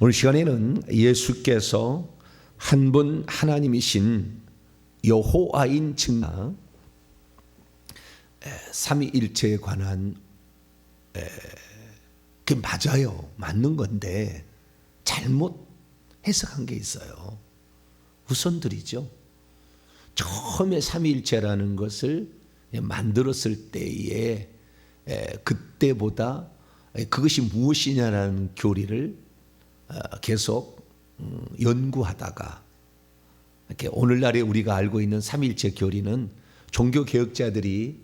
오늘 시간에는 예수께서 한 분 하나님이신 여호와인 증거 삼위일체에 관한 그 맞아요. 맞는 건데 잘못 해석한 게 있어요. 후손들이죠. 처음에 삼위일체라는 것을 만들었을 때에 그때보다 그것이 무엇이냐라는 교리를 계속 연구하다가 이렇게 오늘날에 우리가 알고 있는 삼위일체 교리는 종교 개혁자들이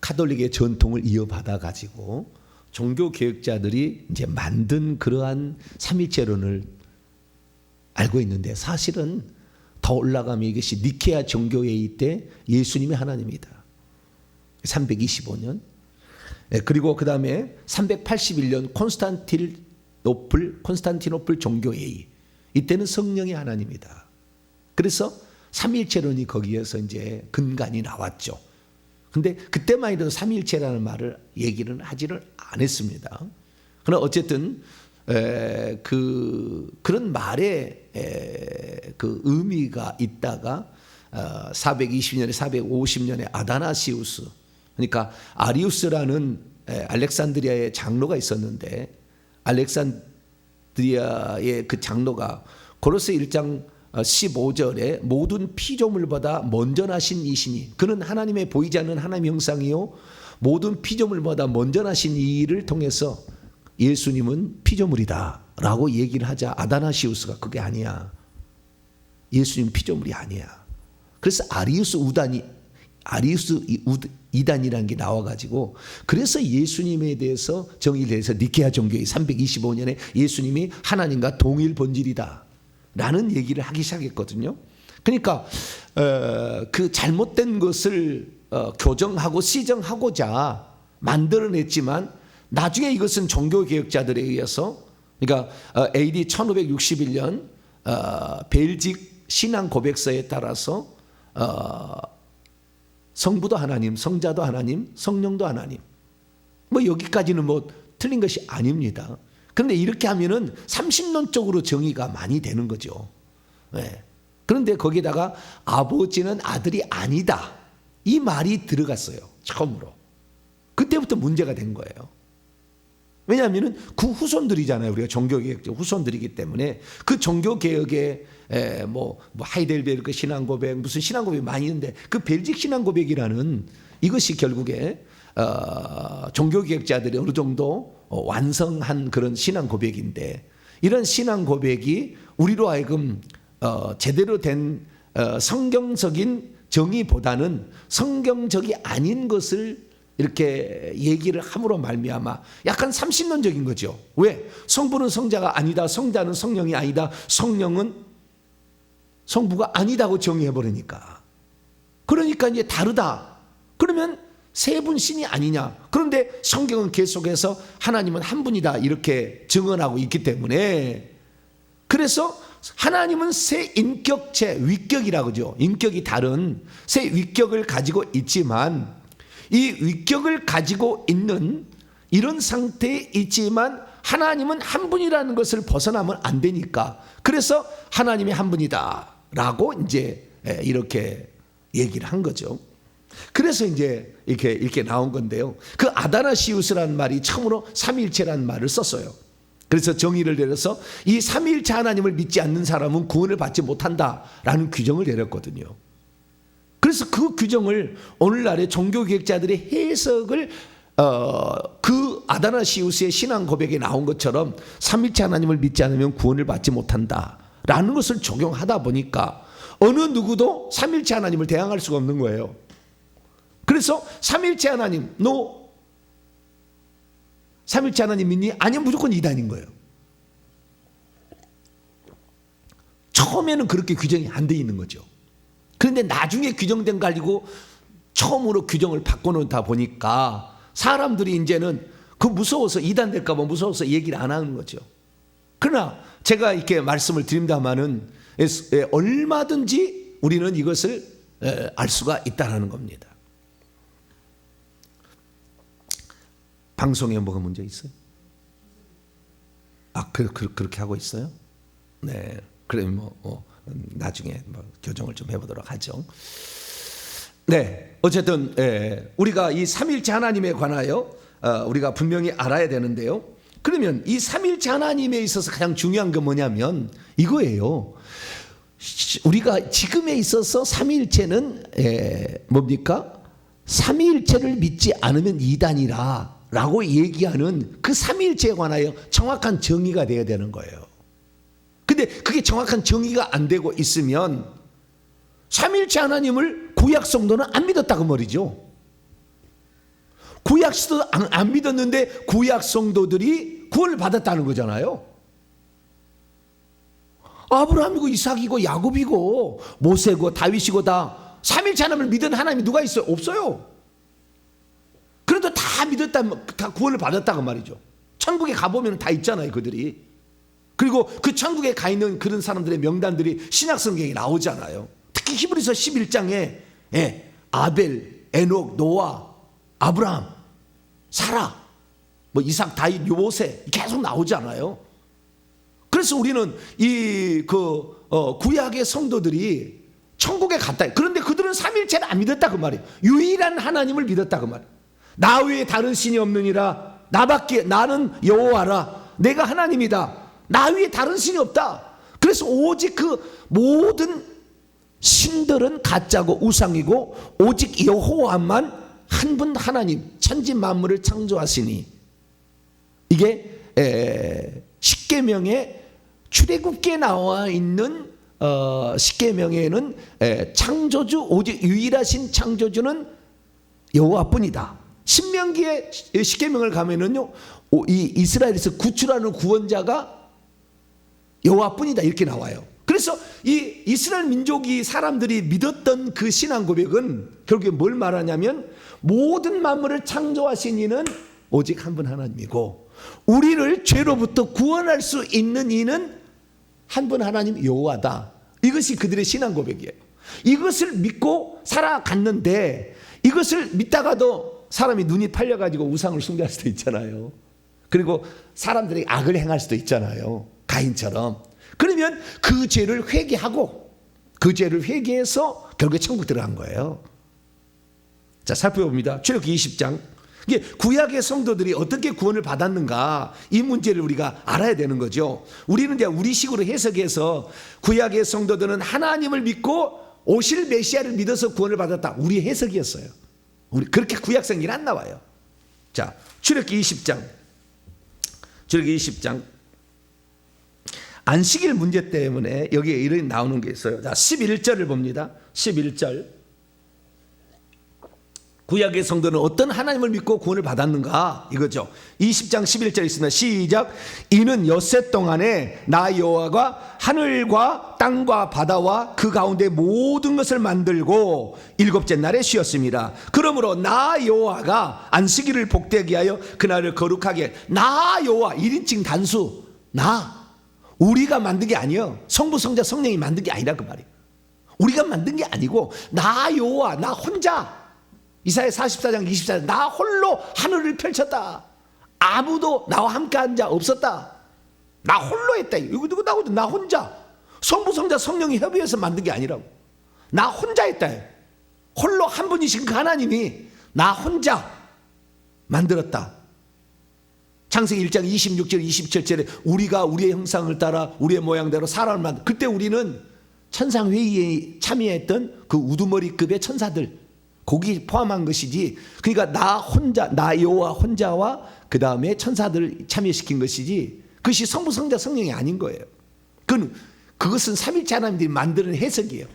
카톨릭의 전통을 이어받아 가지고 종교 개혁자들이 이제 만든 그러한 삼위일체론을 알고 있는데 사실은 더 올라가면 이것이 니케아 종교회의 때 예수님이 하나님이다. 325년. 그리고 그 다음에 381년 콘스탄티노플 종교회의. 이때는 성령이 하나님이다. 그래서 삼위일체론이 거기에서 이제 근간이 나왔죠. 근데 그때만 해도 삼위일체라는 말을 얘기를 하지를 않았습니다. 그러나 어쨌든 그런 말에 그 의미가 있다가 420년에 450년에 아다나시우스, 그러니까 아리우스라는 알렉산드리아의 장로가 있었는데 알렉산드리아의 그 장로가 고로새 1장 15절에 모든 피조물보다 먼저 나신 이시니 그는 하나님의 보이지 않는 하나님의 형상이요 모든 피조물보다 먼저 나신 이를 통해서 예수님은 피조물이다 라고 얘기를 하자 아다나시우스가 그게 아니야. 예수님 피조물이 아니야. 그래서 아리우스 이단이라는 게 나와가지고 그래서 예수님에 대해서 정의를 해서 니케아 종교의 325년에 예수님이 하나님과 동일 본질이다 라는 얘기를 하기 시작했거든요. 그러니까 그 잘못된 것을 교정하고 시정하고자 만들어냈지만 나중에 이것은 종교개혁자들에 의해서 그러니까 AD 1561년 벨직 신앙 고백서에 따라서 성부도 하나님, 성자도 하나님, 성령도 하나님. 뭐 여기까지는 뭐 틀린 것이 아닙니다. 그런데 이렇게 하면은 30년적으로 정의가 많이 되는 거죠. 네. 그런데 거기다가 아버지는 아들이 아니다. 이 말이 들어갔어요. 처음으로. 그때부터 문제가 된 거예요. 왜냐하면 그 후손들이잖아요. 우리가 종교개혁 후손들이기 때문에 그 종교개혁의 뭐 하이델베르크 신앙고백 무슨 신앙고백이 많이 있는데 그 벨직 신앙고백이라는 이것이 결국에 종교개혁자들이 어느 정도 완성한 그런 신앙고백인데 이런 신앙고백이 우리로 하여금 제대로 된 성경적인 정의보다는 성경적이 아닌 것을 이렇게 얘기를 함으로 말미암아 약간 30년적인 거죠. 왜? 성부는 성자가 아니다. 성자는 성령이 아니다. 성령은 성부가 아니다고 정의해버리니까. 그러니까 이제 다르다. 그러면 세 분 신이 아니냐. 그런데 성경은 계속해서 하나님은 한 분이다 이렇게 증언하고 있기 때문에 그래서 하나님은 세 인격체, 위격이라고 그러죠. 인격이 다른 세 위격을 가지고 있지만 이 위격을 가지고 있는 이런 상태에 있지만 하나님은 한 분이라는 것을 벗어나면 안 되니까 그래서 하나님이 한 분이다 라고 이제 이렇게 얘기를 한 거죠. 그래서 이제 이렇게 나온 건데요. 그 아다나시우스라는 말이 처음으로 삼위일체라는 말을 썼어요. 그래서 정의를 내려서 이 삼위일체 하나님을 믿지 않는 사람은 구원을 받지 못한다라는 규정을 내렸거든요. 그래서 그 규정을 오늘날의 종교개혁자들의 해석을 그 아다나시우스의 신앙 고백에 나온 것처럼 삼위일체 하나님을 믿지 않으면 구원을 받지 못한다라는 것을 적용하다 보니까 어느 누구도 삼위일체 하나님을 대항할 수가 없는 거예요. 그래서 삼위일체 하나님, 너 삼위일체 하나님 믿니? 아니면 무조건 이단인 거예요. 처음에는 그렇게 규정이 안 돼 있는 거죠. 그런데 나중에 규정된 거 가지고 처음으로 규정을 바꿔놓다 보니까 사람들이 이제는 그 무서워서 이단 될까 봐 무서워서 얘기를 안 하는 거죠. 그러나 제가 이렇게 말씀을 드린다마는 얼마든지 우리는 이것을 알 수가 있다는 겁니다. 방송에 뭐가 문제 있어요? 그렇게 하고 있어요? 네. 그러면 나중에 교정을 좀 해보도록 하죠. 네. 어쨌든 우리가 이 삼일체 하나님에 관하여 우리가 분명히 알아야 되는데요. 그러면 이 삼일체 하나님에 있어서 가장 중요한 건 뭐냐면 이거예요. 우리가 지금에 있어서 삼위일체는 뭡니까? 삼위일체를 믿지 않으면 이단이라 라고 얘기하는 그 삼위일체에 관하여 정확한 정의가 되어야 되는 거예요. 근데 그게 정확한 정의가 안 되고 있으면 삼위일체 하나님을 구약 성도는 안 믿었다고 말이죠. 구약 성도 안 믿었는데 구약 성도들이 구원을 받았다는 거잖아요. 아브라함이고 이삭이고 야곱이고 모세고 다윗이고 다 삼일체 하나님을 믿은 하나님이 누가 있어요? 없어요. 그래도 다 믿었다면 다 구원을 받았다고 말이죠. 천국에 가보면 다 있잖아요, 그들이. 그리고 그 천국에 가 있는 그런 사람들의 명단들이 신약 성경에 나오잖아요. 특히 히브리서 11장에 아벨, 에녹, 노아, 아브라함, 사라, 이삭, 다윗, 모세 계속 나오잖아요. 그래서 우리는 이 구약의 성도들이 천국에 갔다. 그런데 그들은 삼일체를 안 믿었다 그 말이에요. 유일한 하나님을 믿었다 그 말이에요. 나 외에 다른 신이 없느니라. 나는 여호와라. 내가 하나님이다. 나 위에 다른 신이 없다. 그래서 오직 그 모든 신들은 가짜고 우상이고 오직 여호와만 한 분 하나님, 천지 만물을 창조하시니. 이게 십계명에 출애굽기에 나와 있는 십계명에는 창조주, 오직 유일하신 창조주는 여호와뿐이다. 신명기의 십계명을 가면은요, 이 이스라엘에서 구출하는 구원자가 여호와뿐이다 이렇게 나와요. 그래서 이 이스라엘 민족이 사람들이 믿었던 그 신앙 고백은 결국에 뭘 말하냐면 모든 만물을 창조하신 이는 오직 한 분 하나님이고 우리를 죄로부터 구원할 수 있는 이는 한 분 하나님 여호와다. 이것이 그들의 신앙 고백이에요. 이것을 믿고 살아갔는데 이것을 믿다가도 사람이 눈이 팔려가지고 우상을 숭배할 수도 있잖아요. 그리고 사람들이 악을 행할 수도 있잖아요. 가인처럼. 그러면 그 죄를 회개하고 그 죄를 회개해서 결국에 천국 들어간 거예요. 자, 살펴봅니다. 출애굽기 20장. 이게 구약의 성도들이 어떻게 구원을 받았는가 이 문제를 우리가 알아야 되는 거죠. 우리는 이제 우리식으로 해석해서 구약의 성도들은 하나님을 믿고 오실 메시아를 믿어서 구원을 받았다. 우리 해석이었어요. 우리 그렇게 구약 성경이 안 나와요. 자, 출애굽기 20장. 출애굽기 20장. 안식일 문제 때문에 여기에 이런 나오는 게 있어요. 자, 11절을 봅니다. 11절. 구약의 성도는 어떤 하나님을 믿고 구원을 받았는가 이거죠. 20장 11절에 있습니다. 시작. 이는 엿새 동안에 나 여호와가 하늘과 땅과 바다와 그 가운데 모든 것을 만들고 일곱째 날에 쉬었습니다. 그러므로 나 여호와가 안식일을 복되게 하여 그날을 거룩하게. 나 여호와 1인칭 단수. 나 우리가 만든 게 아니에요. 성부 성자 성령이 만든 게 아니라 그 말이에요. 우리가 만든 게 아니고 나 여호와 나 혼자. 이사야 44장 24절 나 홀로 하늘을 펼쳤다. 아무도 나와 함께한 자 없었다. 나 홀로 했다. 이거 누구 나오든 나 혼자. 성부 성자 성령이 협의해서 만든 게 아니라고. 나 혼자 했다. 홀로 한 분이신 그 하나님이 나 혼자 만들었다. 창세기 1장 26절 27절에 우리가 우리의 형상을 따라 우리의 모양대로 사람을 만들. 그때 우리는 천상회의에 참여했던 그 우두머리급의 천사들 거기 포함한 것이지. 그러니까 나 혼자, 나 여호와 혼자와 그 다음에 천사들을 참여시킨 것이지 그것이 성부 성자 성령이 아닌 거예요. 그것은 삼일체 하나님들이 만드는 해석이에요.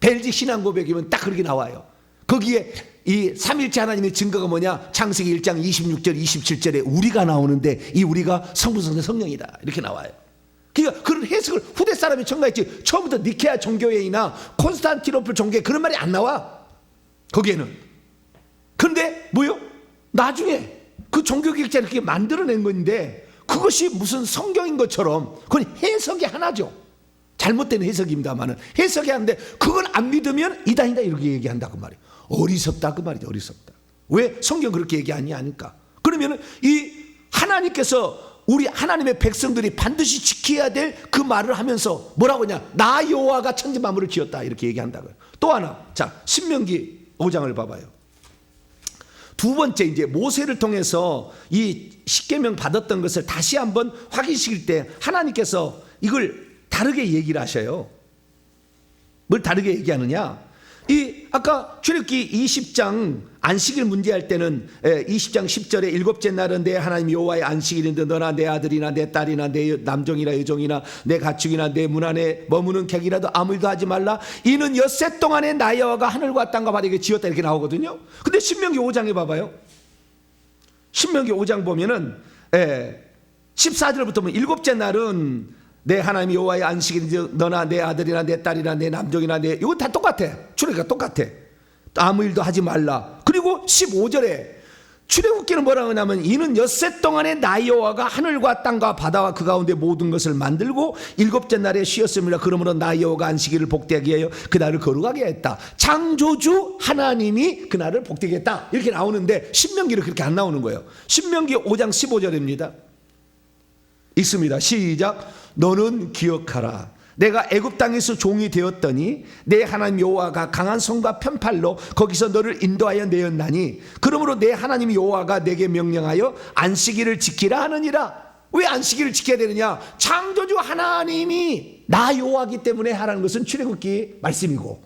벨지 신앙 고백이면 딱 그렇게 나와요. 거기에 이 삼일체 하나님의 증거가 뭐냐? 창세기 1장 26절 27절에 우리가 나오는데 이 우리가 성부 성자 성령이다 이렇게 나와요. 그러니까 그런 해석을 후대 사람이 첨가했지. 처음부터 니케아 종교회의나 콘스탄티노플 종교회 그런 말이 안 나와 거기에는. 그런데 뭐요? 나중에 그 종교개혁자를 그렇게 만들어낸 건데 그것이 무슨 성경인 것처럼 그건 해석이 하나죠. 잘못된 해석입니다만은 해석이 하는데 그걸 안 믿으면 이단이다 이렇게 얘기한다 그 말이에요. 어리석다 그 말이죠. 어리석다. 왜 성경 그렇게 얘기하니 하니까. 그러면은 이 하나님께서 우리 하나님의 백성들이 반드시 지켜야 될 그 말을 하면서 뭐라고 하냐? 나 여호와가 천지 만물을 지었다 이렇게 얘기한다고요. 또 하나, 자 신명기 5장을 봐봐요. 두 번째 이제 모세를 통해서 이 십계명 받았던 것을 다시 한번 확인시킬 때 하나님께서 이걸 다르게 얘기를 하셔요. 뭘 다르게 얘기하느냐? 이 아까 출애굽기 20장 안식일 문제할 때는 20장 10절에 일곱째 날은 내 하나님 여호와의 안식일인데 너나 내 아들이나 내 딸이나 내 남종이나 여종이나 내 가축이나 내 문 안에 머무는 객이라도 아무 일도 하지 말라. 이는 엿새 동안에 나 여호와가 하늘과 땅과 바다에 지었다 이렇게 나오거든요. 근데 신명기 5장에 봐봐요. 신명기 5장 보면은 14절부터 보면 일곱째 날은 내 하나님 여호와의 안식일인지 너나 내 아들이나 내 딸이나 내 남종이나 내 이거 다 똑같아. 출애굽기가 똑같아. 아무 일도 하지 말라. 그리고 15절에 출애굽기는 뭐라고 하냐면 이는 엿새 동안에 나 여호와가 하늘과 땅과 바다와 그 가운데 모든 것을 만들고 일곱째 날에 쉬었습니다. 그러므로 나 여호와가 안식일을 복되게 하여 그날을 거룩하게 했다. 창조주 하나님이 그날을 복되게 했다 이렇게 나오는데 신명기는 그렇게 안 나오는 거예요. 신명기 5장 15절입니다. 읽습니다. 시작. 너는 기억하라. 내가 애굽 땅에서 종이 되었더니 내 하나님 여호와가 강한 손과 편팔로 거기서 너를 인도하여 내었나니 그러므로 내 하나님 여호와가 내게 명령하여 안식일을 지키라 하느니라. 왜 안식일을 지켜야 되느냐? 창조주 하나님이 나 여호와이기 때문에 하라는 것은 출애굽기 말씀이고,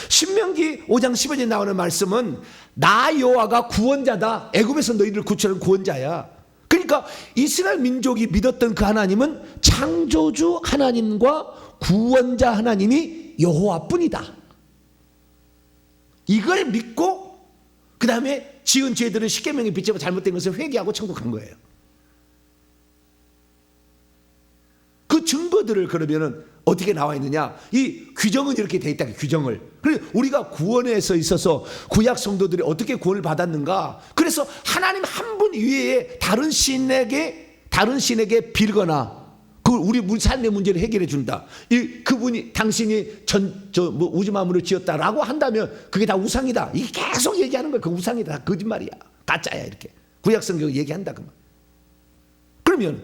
신명기 5장 15절에 나오는 말씀은 나 여호와가 구원자다. 애굽에서 너희를 구출한 구원자야. 그러니까 이스라엘 민족이 믿었던 그 하나님은 창조주 하나님과 구원자 하나님이 여호와뿐이다. 이걸 믿고 그 다음에 지은 죄들은 십계명에 빗대고 잘못된 것을 회개하고 천국 간 거예요. 그 증거들을 그러면은 어떻게 나와 있느냐? 이 규정은 이렇게 돼 있다. 규정을. 그래서 우리가 구원에서 있어서 구약 성도들이 어떻게 구원을 받았는가? 그래서 하나님 한 분 이외에 다른 신에게 빌거나 그 우리 삶의 문제를 해결해 준다. 그분이 당신이 우주 만물을 지었다라고 한다면 그게 다 우상이다. 이게 계속 얘기하는 거야. 그 우상이다. 다 거짓말이야. 가짜야 이렇게. 구약 성경 얘기한다 그 말. 그러면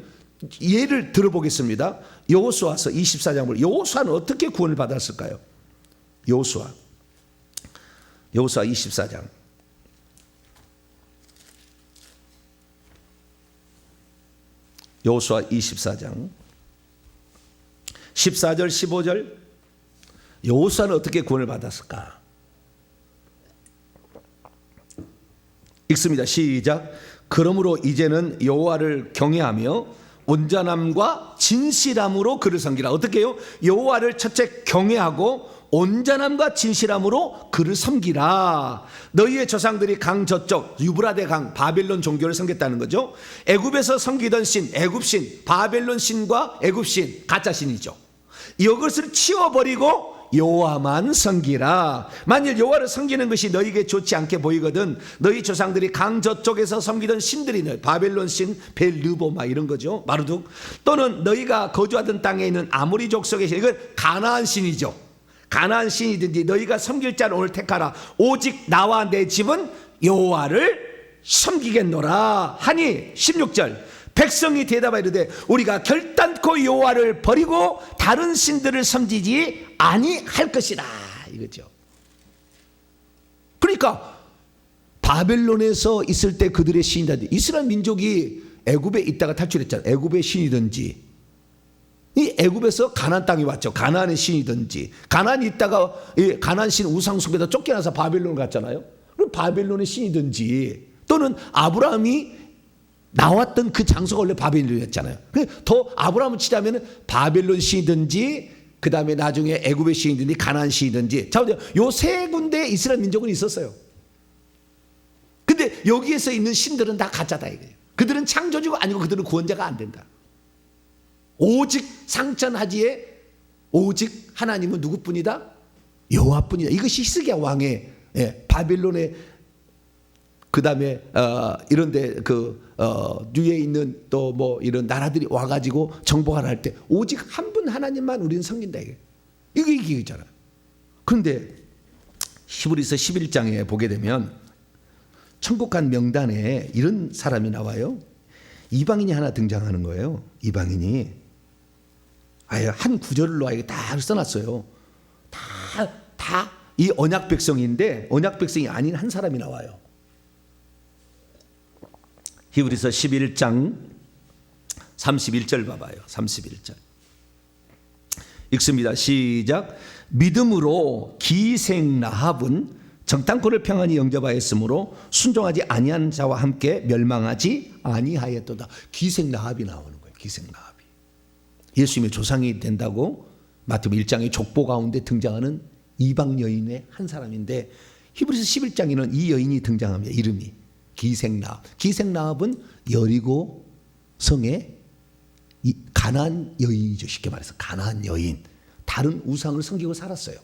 예를 들어보겠습니다. 여호수아서 24장을 여호수아는 어떻게 구원을 받았을까요? 여호수아 24장 여호수아 24장 14절 15절 여호수아는 어떻게 구원을 받았을까? 읽습니다. 시작. 그러므로 이제는 여호와를 경외하며 온전함과 진실함으로 그를 섬기라. 어떻게 해요? 여호와를 첫째 경외하고 온전함과 진실함으로 그를 섬기라. 너희의 조상들이 강 저쪽 유브라데 강 바벨론 종교를 섬겼다는 거죠. 애굽에서 섬기던 신, 애굽신, 바벨론 신과 애굽신 가짜 신이죠. 이것을 치워버리고 여호와만 섬기라. 만일 여호와를 섬기는 것이 너희에게 좋지 않게 보이거든 너희 조상들이 강 저쪽에서 섬기던 신들이 바벨론 신, 벨르보마 이런 거죠. 마르둑 또는 너희가 거주하던 땅에 있는 아모리 족속의 신, 이건 가나안 신이죠. 가나안 신이든지 너희가 섬길 자를 오늘 택하라. 오직 나와 내 집은 여호와를 섬기겠노라 하니 16절 백성이 대답하여 이르되 우리가 결단코 여호와를 버리고 다른 신들을 섬기지 아니할 것이라 이거죠. 그러니까 바벨론에서 있을 때 그들의 신이다. 이스라엘 민족이 애굽에 있다가 탈출했잖아요. 애굽의 신이든지 이 애굽에서 가나안 땅에 왔죠. 가나안의 신이든지 가나안에 있다가 가나안 신 우상 숭배에서 쫓겨나서 바벨론을 갔잖아요. 그럼 바벨론의 신이든지 또는 아브라함이 나왔던 그 장소가 원래 바벨론이었잖아요. 더 아브라함을 치자면 바벨론 신이든지 그 다음에 나중에 애굽의 신이든지 가나안 신이든지 요 세 군데 이스라엘 민족은 있었어요. 근데 여기에서 있는 신들은 다 가짜다 이거예요. 그들은 창조주가 아니고 그들은 구원자가 안 된다. 오직 상천하지에 오직 하나님은 누구뿐이다? 여호와뿐이다. 이것이 히스기야 왕의 바벨론의 그 다음에 이런데 뒤에 있는 또 뭐 이런 나라들이 와가지고 정복하라 할 때 오직 한 분 하나님만 우리는 섬긴다 이게 얘기잖아요. 그런데 히브리서 11장에 보게 되면 천국 간 명단에 이런 사람이 나와요. 이방인이 하나 등장하는 거예요. 이방인이 아예 한 구절로 아예 다 써놨어요. 다 이 언약 백성인데 언약 백성이 아닌 한 사람이 나와요. 히브리서 11장 31절 봐봐요. 31절 읽습니다. 시작. 믿음으로 기생 라합은 정탐꾼을 평안히 영접하였으므로 순종하지 아니한 자와 함께 멸망하지 아니하였도다. 기생 라합이 나오는 거예요. 기생 라합이 예수님의 조상이 된다고 마태복음 1장의 족보 가운데 등장하는 이방 여인의 한 사람인데 히브리서 11장에는 이 여인이 등장합니다. 이름이 기생 라합. 기생 라합은 여리고 성의 가나안 여인이죠. 쉽게 말해서 가나안 여인. 다른 우상을 섬기고 살았어요.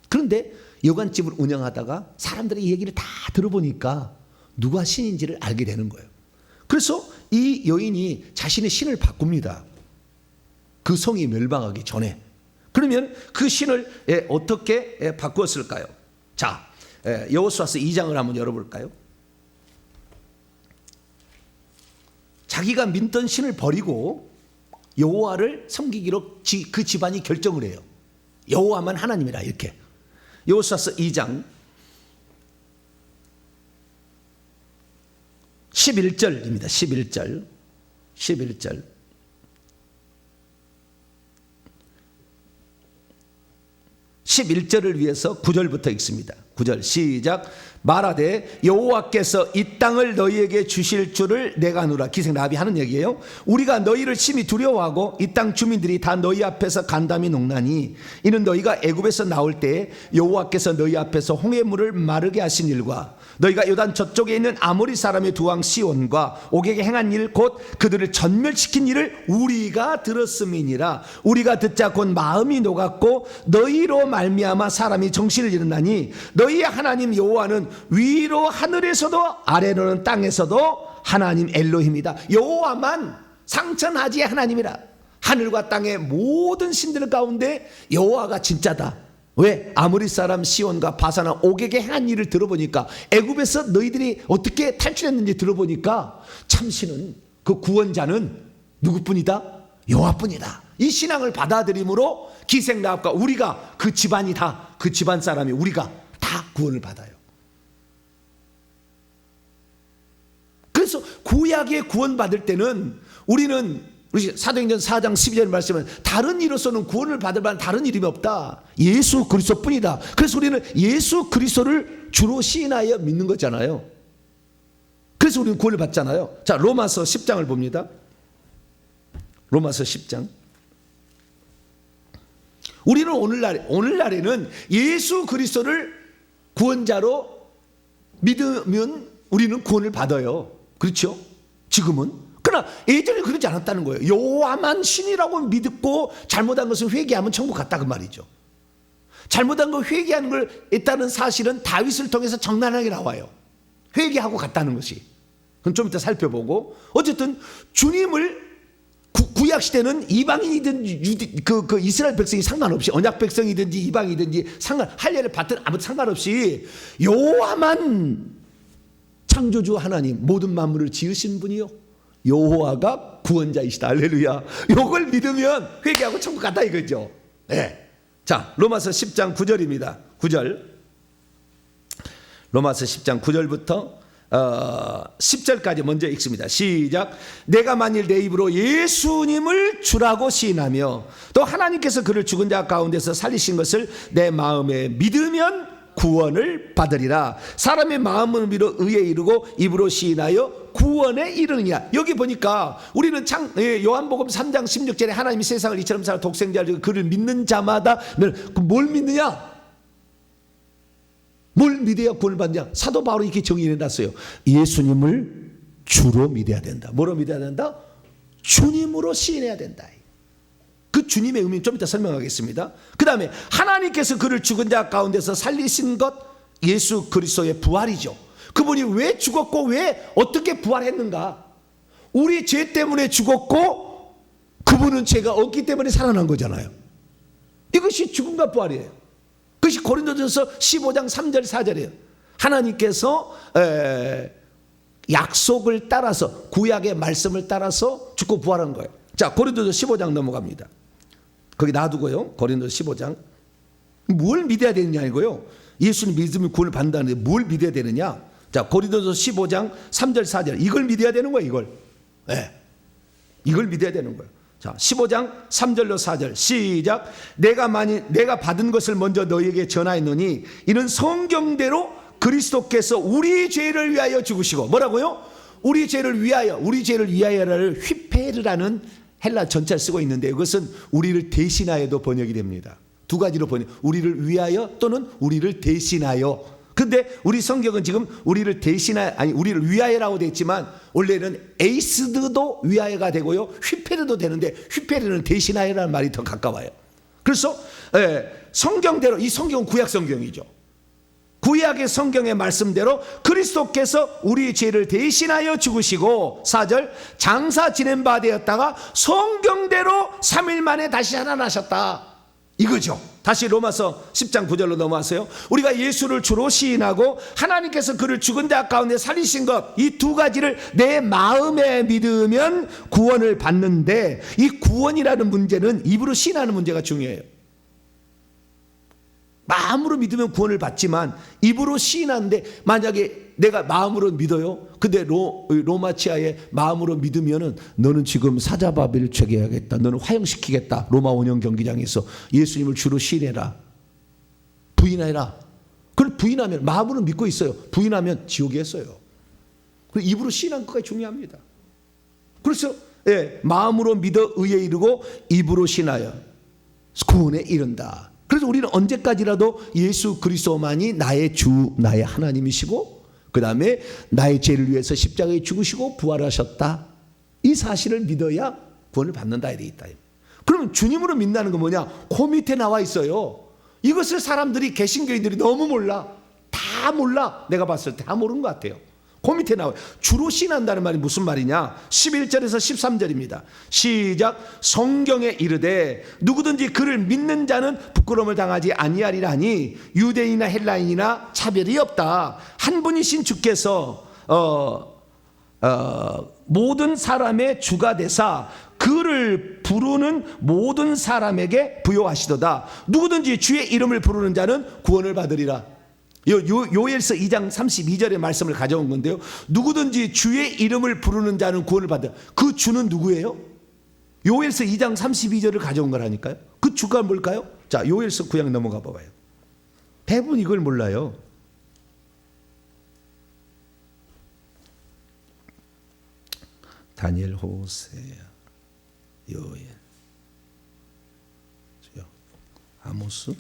그런데 여관집을 운영하다가 사람들의 얘기를 다 들어보니까 누가 신인지를 알게 되는 거예요. 그래서 이 여인이 자신의 신을 바꿉니다. 그 성이 멸망하기 전에. 그러면 그 신을 어떻게 바꾸었을까요? 자, 여호수아서 2장을 한번 열어볼까요? 자기가 믿던 신을 버리고 여호와를 섬기기로 그 집안이 결정을 해요. 여호와만 하나님이라 이렇게. 여호수아서 2장 11절입니다. 11절 11절을 위해서 9절부터 읽습니다. 9절 시작. 말하되 여호와께서 이 땅을 너희에게 주실 줄을 내가 아노라. 기생 라합이 하는 얘기예요. 우리가 너희를 심히 두려워하고 이 땅 주민들이 다 너희 앞에서 간담이 녹나니 이는 너희가 애굽에서 나올 때 여호와께서 너희 앞에서 홍해물을 마르게 하신 일과 너희가 요단 저쪽에 있는 아모리 사람의 두 왕 시온과 옥에게 행한 일 곧 그들을 전멸시킨 일을 우리가 들었음이니라. 우리가 듣자 곧 마음이 녹았고 너희로 말미암아 사람이 정신을 잃었나니 너희의 하나님 여호와는 위로 하늘에서도 아래로는 땅에서도 하나님 엘로힘이다. 여호와만 상천하지의 하나님이라. 하늘과 땅의 모든 신들 가운데 여호와가 진짜다. 왜? 아모리 사람 시온과 바사나 옥에게 행한 일을 들어보니까 애굽에서 너희들이 어떻게 탈출했는지 들어보니까 참신은 그 구원자는 누구뿐이다? 여호와뿐이다. 이 신앙을 받아들임으로 기생 라합과 우리가 그 집안이다. 그 집안 사람이 우리가 다 구원을 받아요. 그래서 구약의 구원받을 때는 우리 사도행전 4장 12절 말씀은 다른 이로서는 구원을 받을 만한 다른 이름이 없다. 예수 그리스도뿐이다. 그래서 우리는 예수 그리스도를 주로 시인하여 믿는 거잖아요. 그래서 우리는 구원을 받잖아요. 자, 로마서 10장을 봅니다. 로마서 10장. 우리는 오늘날에는 예수 그리스도를 구원자로 믿으면 우리는 구원을 받아요. 그렇죠? 지금은. 그러나 예전에 그러지 않았다는 거예요. 여호와만 신이라고 믿고 잘못한 것을 회개하면 천국 갔다 그 말이죠. 잘못한 걸 회개하는 걸 했다는 사실은 다윗을 통해서 정난하게 나와요. 회개하고 갔다는 것이. 그건 좀 이따 살펴보고. 어쨌든 주님을 구약 시대는 이방인이든 그 이스라엘 백성이 상관없이 언약 백성이든지 이방이든지 할례를 받든 아무 상관없이 여호와만 창조주 하나님 모든 만물을 지으신 분이요 여호와가 구원자이시다. 할렐루야. 이걸 믿으면 회개하고 천국 갔다 이거죠. 네. 자, 로마서 10장 9절입니다. 9절. 로마서 10장 9절부터 10절까지 먼저 읽습니다. 시작. 내가 만일 내 입으로 예수님을 주라고 시인하며 또 하나님께서 그를 죽은 자 가운데서 살리신 것을 내 마음에 믿으면 구원을 받으리라. 사람의 마음은 믿어 의에 이르고 입으로 시인하여 구원에 이르느니라. 여기 보니까 우리는 요한복음 3장 16절에 하나님이 세상을 이처럼 사랑 독생자를 그를 믿는 자마다 뭘 믿느냐? 뭘 믿어야 구원을 받느냐? 사도 바울이 이렇게 정의해놨어요. 예수님을 주로 믿어야 된다. 뭐로 믿어야 된다? 주님으로 시인해야 된다. 그 주님의 의미는 좀 이따 설명하겠습니다. 그 다음에 하나님께서 그를 죽은 자 가운데서 살리신 것, 예수 그리스도의 부활이죠. 그분이 왜 죽었고 왜 어떻게 부활했는가? 우리 죄 때문에 죽었고 그분은 죄가 없기 때문에 살아난 거잖아요. 이것이 죽음과 부활이에요. 그것이 고린도전서 15장 3절 4절이에요. 하나님께서 약속을 따라서, 구약의 말씀을 따라서 죽고 부활한 거예요. 자, 고린도서 15장 넘어갑니다. 거기 놔두고요. 고린도서 15장. 뭘 믿어야 되느냐 이거요. 예수님 믿으면 구원을 받는다는데 뭘 믿어야 되느냐. 자, 고린도서 15장 3절 4절 이걸 믿어야 되는 거예요. 이걸. 네. 이걸 믿어야 되는 거예요. 자, 15장 3절로 4절 시작. 내가 받은 것을 먼저 너희에게 전하였노니 이는 성경대로 그리스도께서 우리 죄를 위하여 죽으시고, 뭐라고요? 우리 죄를 위하여를 휘페르라는 헬라 전차를 쓰고 있는데 이것은 우리를 대신하여도 번역이 됩니다. 두 가지로 번역. 우리를 위하여 또는 우리를 대신하여. 근데 우리 성경은 지금 우리를 우리를 위하여라고 되어 있지만 원래는 에이스드도 위하여가 되고요, 휘페르도 되는데 휘페르는 대신하여라는 말이 더 가까워요. 그래서 성경대로, 이 성경은 구약 성경이죠. 구약의 성경의 말씀대로 그리스도께서 우리 죄를 대신하여 죽으시고, 4절 장사 지낸 바 되었다가 성경대로 3일 만에 다시 살아나셨다 이거죠. 다시 로마서 10장 9절로 넘어와서요. 우리가 예수를 주로 시인하고 하나님께서 그를 죽은 자 가운데 살리신 것, 이 두 가지를 내 마음에 믿으면 구원을 받는데, 이 구원이라는 문제는 입으로 시인하는 문제가 중요해요. 마음으로 믿으면 구원을 받지만 입으로 시인하는데, 만약에 내가 마음으로 믿어요. 근데 로마치아에 마음으로 믿으면은 너는 지금 사자바벨 처리해야겠다, 너는 화형시키겠다. 로마 원형 경기장에서 예수님을 주로 시인해라, 부인해라. 그걸 부인하면, 마음으로 믿고 있어요. 부인하면 지옥이었어요. 그리고 입으로 시인한 것까지 중요합니다. 그래서 마음으로 믿어 의에 이르고 입으로 시인하여 구원에 이른다. 그래서 우리는 언제까지라도 예수 그리스도만이 나의 주, 나의 하나님이시고, 그 다음에 나의 죄를 위해서 십자가에 죽으시고 부활하셨다, 이 사실을 믿어야 구원을 받는다 이래 있다. 그러면 주님으로 믿는다는 건 뭐냐? 그 밑에 나와 있어요. 이것을 사람들이, 개신교인들이 너무 몰라. 다 몰라. 내가 봤을 때 다 모르는 것 같아요. 그 밑에 나와요. 주로 시인한다는 말이 무슨 말이냐? 11절에서 13절입니다. 시작. 성경에 이르되 누구든지 그를 믿는 자는 부끄러움을 당하지 아니하리라니 유대인이나 헬라인이나 차별이 없다. 한 분이신 주께서 모든 사람의 주가 되사 그를 부르는 모든 사람에게 부요하시도다. 누구든지 주의 이름을 부르는 자는 구원을 받으리라. 요엘서 2장 32절의 말씀을 가져온 건데요. 누구든지 주의 이름을 부르는 자는 구원을 받아. 그 주는 누구예요? 요엘서 2장 32절을 가져온 거라니까요. 그 주가 뭘까요? 자, 요엘서 9장 넘어가 봐봐요. 대부분 이걸 몰라요. 다니엘, 호세야, 요엘, 아모스,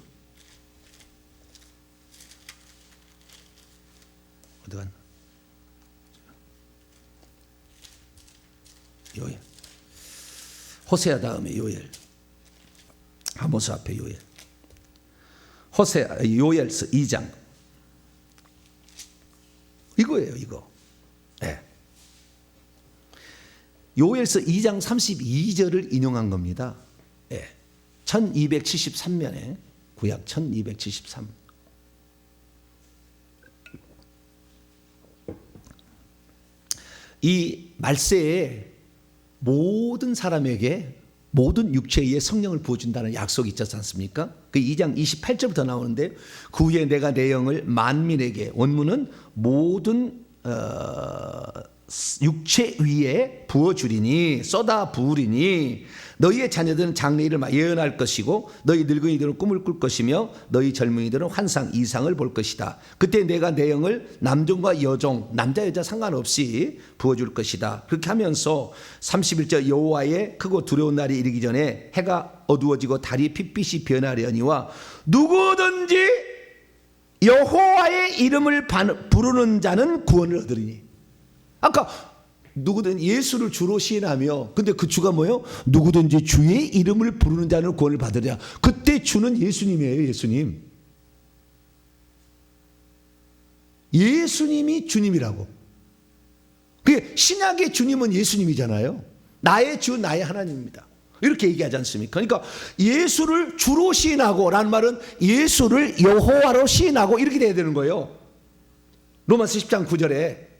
어디 갔나? 요엘. 호세아 다음에 요엘. 아모스 앞에 요엘. 요엘서 2장. 이거예요, 이거. 네. 요엘서 2장 32절을 인용한 겁니다. 네. 1273년에 구약 1273. 이 말세에 모든 사람에게 모든 육체에 성령을 부어준다는 약속이 있지 않습니까? 그 2장 28절부터 나오는데, 그 후에 내가 내 영을 만민에게, 원문은 모든 육체 위에 부어주리니, 쏟아 부으리니, 너희의 자녀들은 장래일을 예언할 것이고 너희 늙은이들은 꿈을 꿀 것이며 너희 젊은이들은 환상 이상을 볼 것이다. 그때 내가 내 영을 남종과 여종, 남자 여자 상관없이 부어줄 것이다. 그렇게 하면서 31절 여호와의 크고 두려운 날이 이르기 전에 해가 어두워지고 달이 핏빛이 변하려니와 누구든지 여호와의 이름을 부르는 자는 구원을 얻으리니. 아까 누구든 예수를 주로 시인하며, 근데 그 주가 뭐예요? 누구든지 주의 이름을 부르는 자는 구원을 받으리라. 그때 주는 예수님이에요. 예수님. 예수님이 주님이라고. 그 신약의 주님은 예수님이잖아요. 나의 주, 나의 하나님입니다. 이렇게 얘기하지 않습니까? 그러니까 예수를 주로 시인하고 라는 말은 예수를 여호와로 시인하고 이렇게 돼야 되는 거예요. 로마서 10장 9절에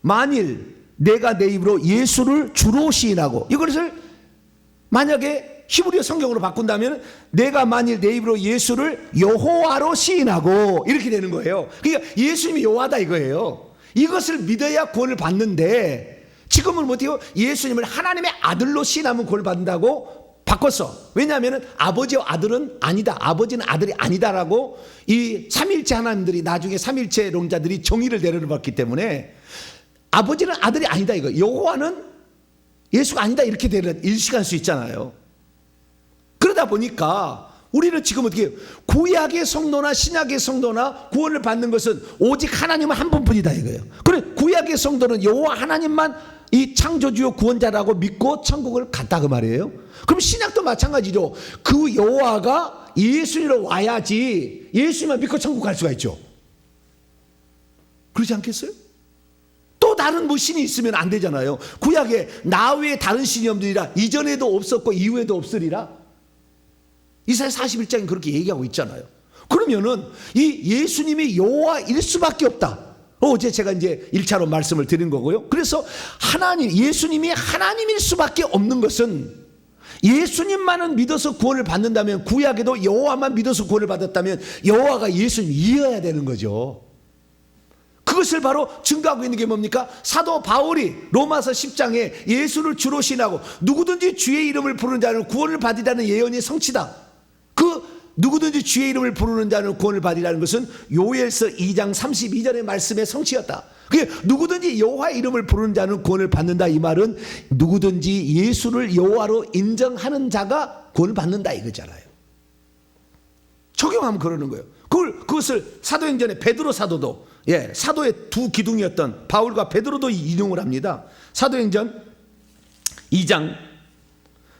만일 내가 내 입으로 예수를 주로 시인하고, 이것을 만약에 히브리어 성경으로 바꾼다면 내가 만일 내 입으로 예수를 여호와로 시인하고, 이렇게 되는 거예요. 그러니까 예수님이 여호와다 이거예요. 이것을 믿어야 구원을 받는데, 지금은 못해요. 예수님을 하나님의 아들로 시인하면 구원을 받는다고 바꿨어. 왜냐하면 아버지와 아들은 아니다, 아버지는 아들이 아니다라고 이 삼일체 하나님들이, 나중에 삼일체 론자들이 정의를 내려봤기 때문에 아버지는 아들이 아니다 이거, 여호와는 예수가 아니다 이렇게 일식할 수 있잖아요. 그러다 보니까 우리는 지금 어떻게 해요? 구약의 성도나 신약의 성도나 구원을 받는 것은 오직 하나님은 한 분뿐이다 이거예요. 그래, 구약의 성도는 여호와 하나님만 이 창조주요 구원자라고 믿고 천국을 갔다 그 말이에요. 그럼 신약도 마찬가지죠. 그 여호와가 예수님으로 와야지 예수님만 믿고 천국 갈 수가 있죠. 그렇지 않겠어요? 또 다른 뭐 신이 있으면 안 되잖아요. 구약에 나 외에 다른 신이 없느니라, 이전에도 없었고 이후에도 없으리라. 이사야 41장에 그렇게 얘기하고 있잖아요. 그러면은 이 예수님이 여호와일 수밖에 없다. 어제 제가 이제 1차로 말씀을 드린 거고요. 그래서 하나님, 예수님이 하나님일 수밖에 없는 것은, 예수님만은 믿어서 구원을 받는다면, 구약에도 여호와만 믿어서 구원을 받았다면 여호와가 예수님이어야 되는 거죠. 그것을 바로 증거하고 있는 게 뭡니까? 사도 바울이 로마서 10장에 예수를 주로 신하고 누구든지 주의 이름을 부르는 자는 구원을 받으라는 예언이 성취다. 그 누구든지 주의 이름을 부르는 자는 구원을 받으라는 것은 요엘서 2장 32절의 말씀의 성취였다. 그게 누구든지 여호와의 이름을 부르는 자는 구원을 받는다, 이 말은 누구든지 예수를 여호와로 인정하는 자가 구원을 받는다 이거잖아요. 적용하면 그러는 거예요. 그것을 사도행전에 베드로 사도도, 사도의 두 기둥이었던 바울과 베드로도 인용을 합니다. 사도행전 2장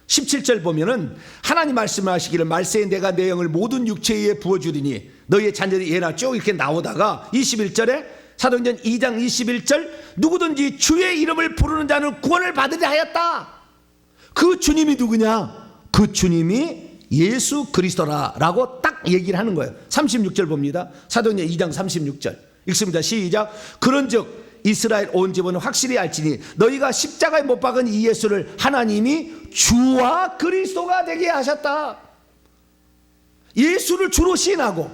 17절 보면은 하나님 말씀하시기를 말세에 내가 내 영을 모든 육체에 부어주리니 너희의 자녀들이 예나 쭉 이렇게 나오다가 21절에 사도행전 2장 21절 누구든지 주의 이름을 부르는 자는 구원을 받으려 하였다. 그 주님이 누구냐? 그 주님이 예수 그리스도라라고 딱 얘기를 하는 거예요. 36절 봅니다. 사도행전 2장 36절 읽습니다. 시작. 그런즉 이스라엘 온 집은 확실히 알지니 너희가 십자가에 못 박은 이 예수를 하나님이 주와 그리스도가 되게 하셨다. 예수를 주로 시인하고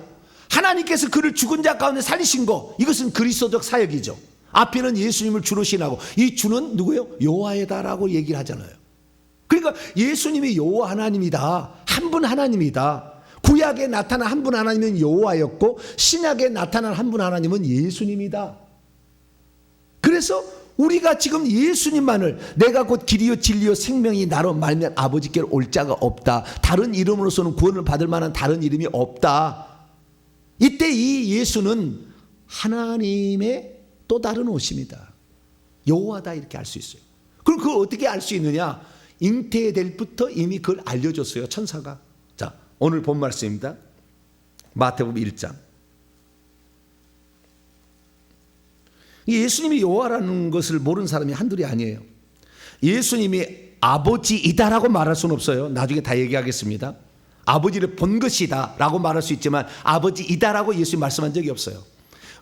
하나님께서 그를 죽은 자 가운데 살리신 거, 이것은 그리스도적 사역이죠. 앞에는 예수님을 주로 시인하고 이 주는 누구예요? 여호와이다라고 얘기를 하잖아요. 그러니까 예수님이 여호와 하나님이다, 한 분 하나님이다. 구약에 나타난 한 분 하나님은 여호와였고 신약에 나타난 한 분 하나님은 예수님이다. 그래서 우리가 지금 예수님만을 내가 곧 길이요 진리요 생명이 나로 말면 아버지께로 올 자가 없다, 다른 이름으로서는 구원을 받을 만한 다른 이름이 없다. 이때 이 예수는 하나님의 또 다른 오심이다, 여호와다, 이렇게 알 수 있어요. 그럼 그걸 어떻게 알 수 있느냐? 잉태될부터 이미 그걸 알려줬어요, 천사가. 자, 오늘 본 말씀입니다. 마태복음 1장. 예수님이 여호와라는 것을 모르는 사람이 한둘이 아니에요. 예수님이 아버지이다라고 말할 수는 없어요. 나중에 다 얘기하겠습니다. 아버지를 본 것이다 라고 말할 수 있지만 아버지이다라고 예수님 말씀한 적이 없어요.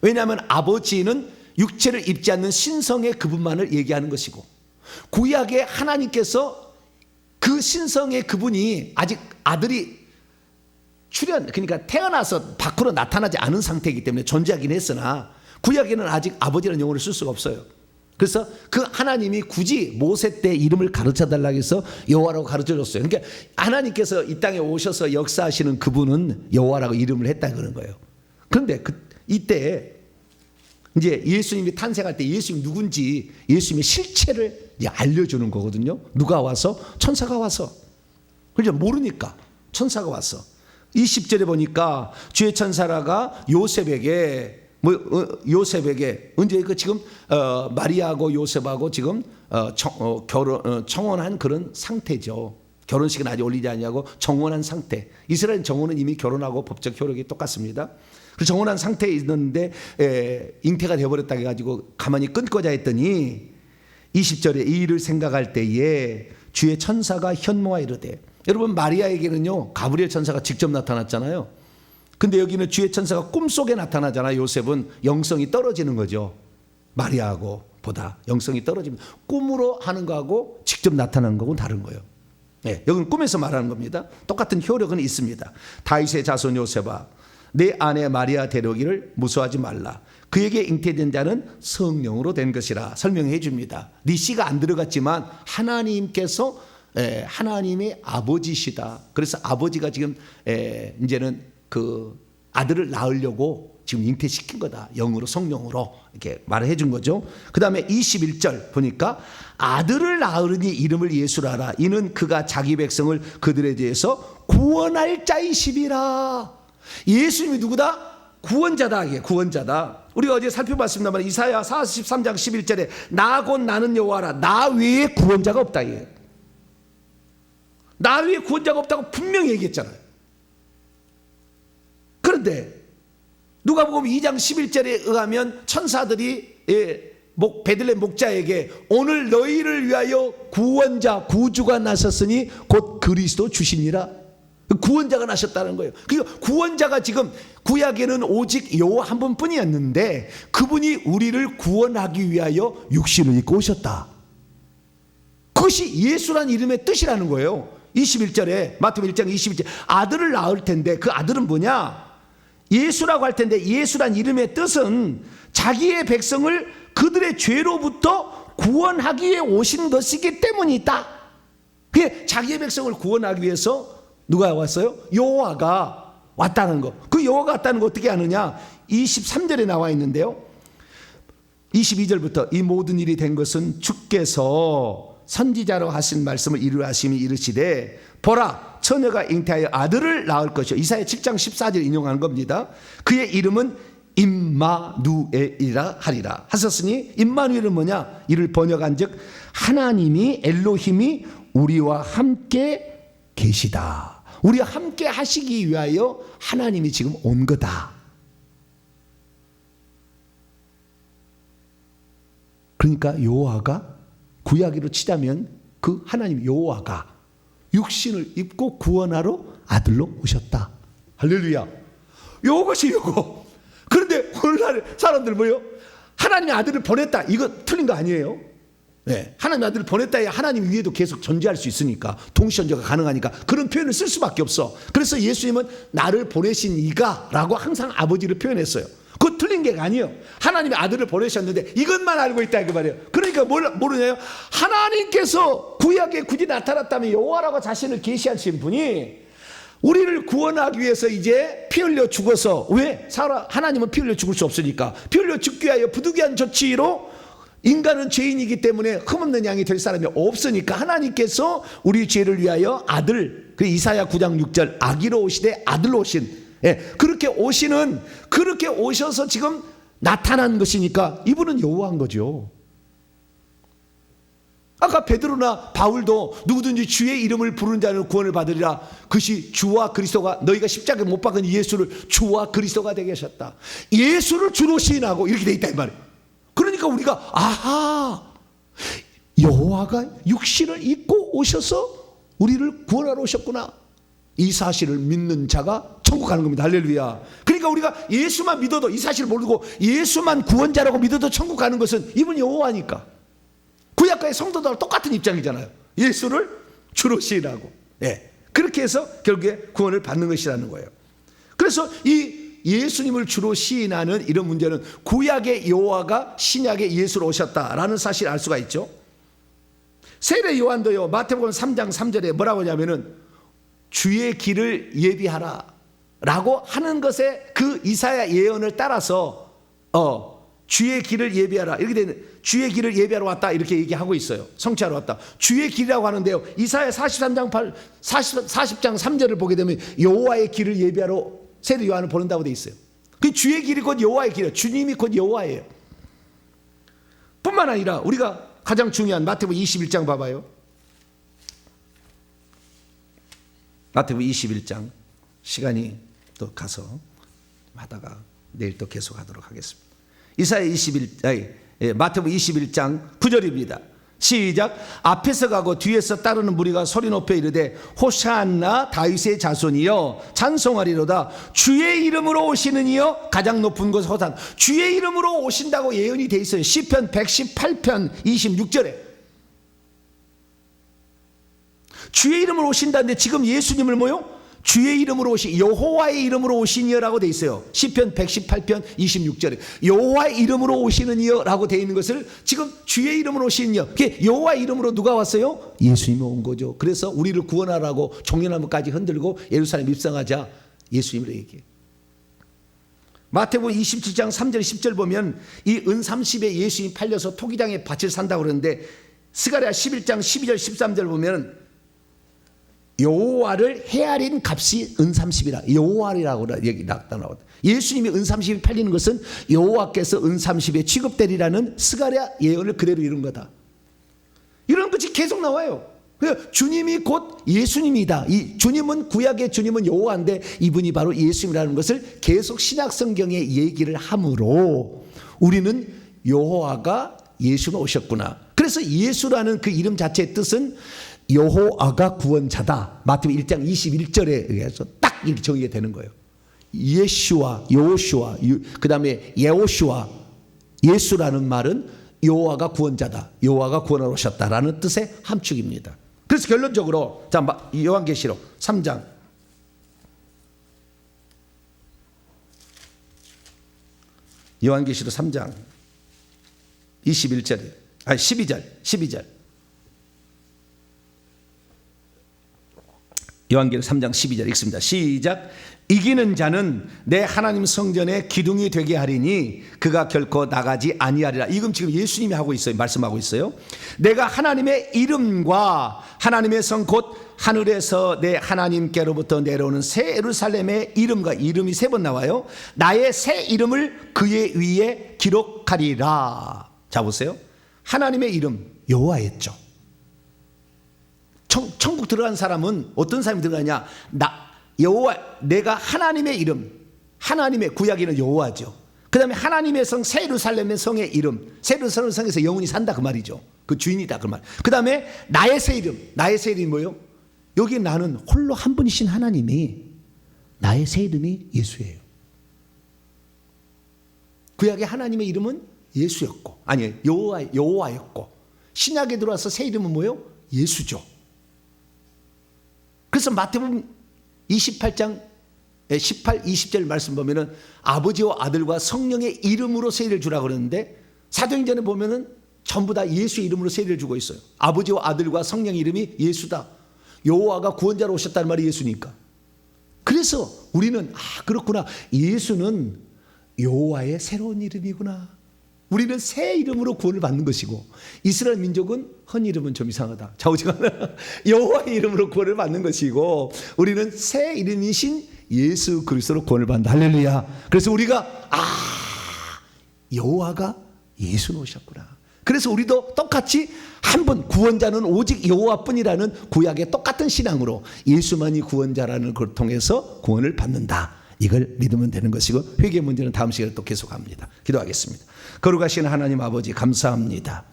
왜냐하면 아버지는 육체를 입지 않는 신성의 그분만을 얘기하는 것이고, 구약의 하나님께서 그 신성의 그분이 아직 아들이 그러니까 태어나서 밖으로 나타나지 않은 상태이기 때문에 존재하긴 했으나 구약에는 아직 아버지라는 용어를 쓸 수가 없어요. 그래서 그 하나님이 굳이 모세 때 이름을 가르쳐 달라고 해서 여호와라고 가르쳐 줬어요. 그러니까 하나님께서 이 땅에 오셔서 역사하시는 그분은 여호와라고 이름을 했다 그런 거예요. 그런데 이때 이제 예수님이 탄생할 때 예수님이 누군지 예수님의 실체를 이제 알려주는 거거든요. 누가 와서? 천사가 와서. 그렇죠? 모르니까 천사가 와서 20절에 보니까 주의 천사라가 요셉에게 언제 지금 마리아하고 요셉하고 지금 청혼한 그런 상태죠. 결혼식은 아직 올리지 않냐고 청혼한 상태. 이스라엘 정혼은 이미 결혼하고 법적 효력이 똑같습니다. 그 정혼한 상태에 있는데 잉태가 되어버렸다 해가지고 가만히 끊고자 했더니 20절에 이 일을 생각할 때에 주의 천사가 현모하 이르되, 여러분 마리아에게는요 가브리엘 천사가 직접 나타났잖아요. 근데 여기는 주의 천사가 꿈속에 나타나잖아요. 요셉은 영성이 떨어지는 거죠, 마리아하고. 보다 영성이 떨어집니다. 꿈으로 하는 거하고 직접 나타나는 거하고는 다른 거예요. 네, 여기는 꿈에서 말하는 겁니다. 똑같은 효력은 있습니다. 다윗의 자손 요셉아, 내 아내 마리아 데려오기를 무서워하지 말라. 그에게 잉태된 자는 성령으로 된 것이라 설명해 줍니다. 네 씨가 안 들어갔지만 하나님께서 하나님의 아버지시다. 그래서 아버지가 지금 이제는 그 아들을 낳으려고 지금 잉태시킨 거다. 영으로 성령으로 이렇게 말해 준 거죠. 그 다음에 21절 보니까 아들을 낳으니 이름을 예수라 하라. 이는 그가 자기 백성을 그들에 대해서 구원할 자이시리라. 예수님이 누구다? 구원자다. 이게 구원자다. 우리가 어제 살펴봤습니다만 이사야 43장 11절에 나 곧 나는 여호와라. 나 외에 구원자가 없다. 이게. 나 외에 구원자가 없다고 분명히 얘기했잖아요. 그런데 누가복음 2장 11절에 의하면 천사들이 베들레헴 목자에게 오늘 너희를 위하여 구원자 구주가 나셨으니 곧 그리스도 주시니라. 구원자가 나셨다는 거예요. 그러니까 구원자가 지금 구약에는 오직 여호와 한 분뿐이었는데 그분이 우리를 구원하기 위하여 육신을 입고 오셨다. 그것이 예수란 이름의 뜻이라는 거예요. 21절에 마태복음 1장 21절 아들을 낳을 텐데 그 아들은 뭐냐? 예수라고 할 텐데 예수란 이름의 뜻은 자기의 백성을 그들의 죄로부터 구원하기 위해 오신 것이기 때문이다. 그게 자기의 백성을 구원하기 위해서 누가 왔어요? 여호와가 왔다는 거. 그 여호와가 왔다는 거 어떻게 아느냐? 23절에 나와 있는데요. 22절부터 이 모든 일이 된 것은 주께서 선지자로 하신 말씀을 이루려 하심이 이르시되 보라 처녀가 잉태하여 아들을 낳을 것이요. 이사야 7장 14절 인용하는 겁니다. 그의 이름은 임마누엘이라 하리라 하셨으니 임마누엘은 뭐냐? 이를 번역한즉 하나님이 엘로힘이 우리와 함께 계시다. 우리와 함께 하시기 위하여 하나님이 지금 온 거다. 그러니까 여호와가 구약으로 치자면 그 하나님 여호와가 육신을 입고 구원하러 아들로 오셨다. 할렐루야. 요것이 요거. 그런데 오늘날 사람들 뭐요? 하나님의 아들을 보냈다. 이거 틀린 거 아니에요? 네. 하나님의 아들을 보냈다에 하나님 위에도 계속 존재할 수 있으니까 동시존재가 가능하니까 그런 표현을 쓸 수밖에 없어. 그래서 예수님은 나를 보내신 이가 라고 항상 아버지를 표현했어요. 그거 틀린 게 아니에요. 하나님의 아들을 보내셨는데 이것만 알고 있다 그 말이에요. 그러니까 뭘 모르냐요? 하나님께서 구약에 굳이 나타났다면 여호와라고 자신을 계시하신 분이 우리를 구원하기 위해서 이제 피 흘려 죽어서 왜? 하나님은 피 흘려 죽을 수 없으니까 피 흘려 죽기 위하여 부득이한 조치로 인간은 죄인이기 때문에 흠없는 양이 될 사람이 없으니까 하나님께서 우리 죄를 위하여 아들, 그 이사야 9장 6절 아기로 오시되 아들로 오신, 그렇게 오시는, 그렇게 오셔서 지금 나타난 것이니까 이분은 여호와인 거죠. 아까 베드로나 바울도 누구든지 주의 이름을 부르는 자는 구원을 받으리라. 그것이 주와 그리스도가 너희가 십자가에 못 박은 예수를 주와 그리스도가 되게 하셨다. 예수를 주로 시인하고 이렇게 돼 있다 이 말이에요. 그러니까 우리가 아하, 여호와가 육신을 입고 오셔서 우리를 구원하러 오셨구나. 이 사실을 믿는 자가 천국 가는 겁니다. 할렐루야. 그러니까 우리가 예수만 믿어도, 이 사실을 모르고 예수만 구원자라고 믿어도 천국 가는 것은 이분 여호와니까. 구약과의 성도들과 똑같은 입장이잖아요. 예수를 주로 시인하고, 그렇게 해서 결국에 구원을 받는 것이라는 거예요. 그래서 이 예수님을 주로 시인하는 이런 문제는 구약의 여호와가 신약의 예수로 오셨다라는 사실을 알 수가 있죠. 세례 요한도요, 마태복음 3장 3절에 뭐라고 하냐면은 주의 길을 예비하라 라고 하는 것에 그 이사야 예언을 따라서 주의 길을 예비하라 이렇게 되는, 주의 길을 예비하러 왔다 이렇게 얘기하고 있어요. 성취하러 왔다. 주의 길이라고 하는데요, 이사야 43장 40장 3절을 보게 되면 여호와의 길을 예비하러 세례 요한을 보낸다고 돼 있어요. 그 주의 길이 곧 여호와의 길이에요. 주님이 곧 여호와예요. 뿐만 아니라 우리가 가장 중요한 마태복음 21장 봐봐요. 마태복음 21장 시간이 또 가서 하다가 내일 또 계속하도록 하겠습니다. 마태복음 21장 9절입니다. 시작. 앞에서 가고 뒤에서 따르는 무리가 소리 높여 이르되 호산나 다윗의 자손이여 찬송하리로다. 주의 이름으로 오시는 이여 가장 높은 곳 호산. 주의 이름으로 오신다고 예언이 돼 있어요. 시편 118편 26절에 주의 이름으로 오신다는데 지금 예수님을 뭐요? 주의 이름으로 오시, 여호와의 이름으로 오시니여라고 돼 있어요. 시편 118편 26절에 여호와의 이름으로 오시느니여라고 돼 있는 것을 지금 주의 이름으로 오시느니여. 여호와의 이름으로 누가 왔어요? 예수님이 온 거죠. 그래서 우리를 구원하라고 종려나무까지 흔들고 예루살렘 입성하자 예수님을 얘기해요. 마태복음 27장 3절 10절 보면 이 은 30에 예수님이 팔려서 토기장에 밭을 산다고 그러는데 스가랴 11장 12절 13절 보면 여호와를 헤아린 값이 은 30이라. 여호와라고 여기 나타나거든. 예수님이 은 30이 팔리는 것은 여호와께서 은 30에 취급되리라는 스가랴 예언을 그대로 이룬 거다. 이런 것이 계속 나와요. 주님이 곧 예수님이다. 이 주님은 구약의 주님은 여호와인데 이분이 바로 예수님이라는 것을 계속 신약 성경에 얘기를 하므로 우리는 여호와가 예수가 오셨구나. 그래서 예수라는 그 이름 자체의 뜻은 여호와가 구원자다. 마태복음 1장 21절에 의해서 딱 이렇게 정의가 되는 거예요. 예슈와 여호슈아 그 다음에 예호슈아 예수라는 말은 여호와가 구원자다. 여호와가 구원하러 오셨다라는 뜻의 함축입니다. 그래서 결론적으로 자 요한계시록 3장 요한계시록 3장 21절 12절 요한계시록 3장 12절 읽습니다. 시작. 이기는 자는 내 하나님 성전의 기둥이 되게 하리니 그가 결코 나가지 아니하리라. 이건 지금 예수님이 하고 있어요. 말씀하고 있어요. 내가 하나님의 이름과 하나님의 성 곧 하늘에서 내 하나님께로부터 내려오는 새 예루살렘의 이름과 이름이 3번 나와요. 나의 새 이름을 그의 위에 기록하리라. 자 보세요. 하나님의 이름 여호와였죠. 천국 들어간 사람은 어떤 사람이 들어가냐? 여호와, 내가 하나님의 이름, 하나님의 구약에는 여호와죠. 그 다음에 하나님의 성, 새 예루살렘의 성의 이름, 새 예루살렘 성에서 영원히 산다 그 말이죠. 그 주인이다 그 말. 그 다음에 나의 새 이름, 나의 새 이름이 뭐예요? 여기 나는 홀로 한 분이신 하나님이 나의 새 이름이 예수예요. 구약의 하나님의 이름은 예수였고, 아니 여호와였고, 신약에 들어와서 새 이름은 뭐예요? 예수죠. 그래서 마태복음 28장 18, 20절 말씀 보면은 아버지와 아들과 성령의 이름으로 세례를 주라고 그러는데 사도행전에 보면은 전부 다 예수의 이름으로 세례를 주고 있어요. 아버지와 아들과 성령의 이름이 예수다. 여호와가 구원자로 오셨다는 말이 예수니까. 그래서 우리는 그렇구나. 예수는 여호와의 새로운 이름이구나. 우리는 새 이름으로 구원을 받는 것이고 이스라엘 민족은 헌 이름은 좀 이상하다. 좌우지간 여호와의 이름으로 구원을 받는 것이고 우리는 새 이름이신 예수 그리스도로 구원을 받는다. 할렐루야. 그래서 우리가 여호와가 예수로 오셨구나. 그래서 우리도 똑같이 한 분 구원자는 오직 여호와뿐이라는 구약의 똑같은 신앙으로 예수만이 구원자라는 걸 통해서 구원을 받는다. 이걸 믿으면 되는 것이고 회개 문제는 다음 시간에 또 계속합니다. 기도하겠습니다. 거룩하신 하나님 아버지 감사합니다.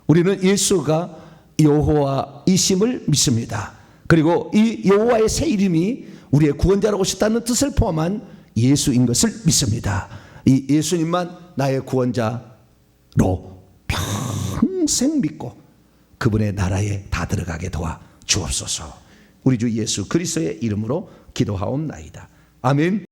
우리는 예수가 여호와이심을 믿습니다. 그리고 이 여호와의 새 이름이 우리의 구원자로 오셨다는 뜻을 포함한 예수인 것을 믿습니다. 이 예수님만 나의 구원자로 평생 믿고 그분의 나라에 다 들어가게 도와 주옵소서. 우리 주 예수 그리스도의 이름으로 기도하옵나이다. 아멘.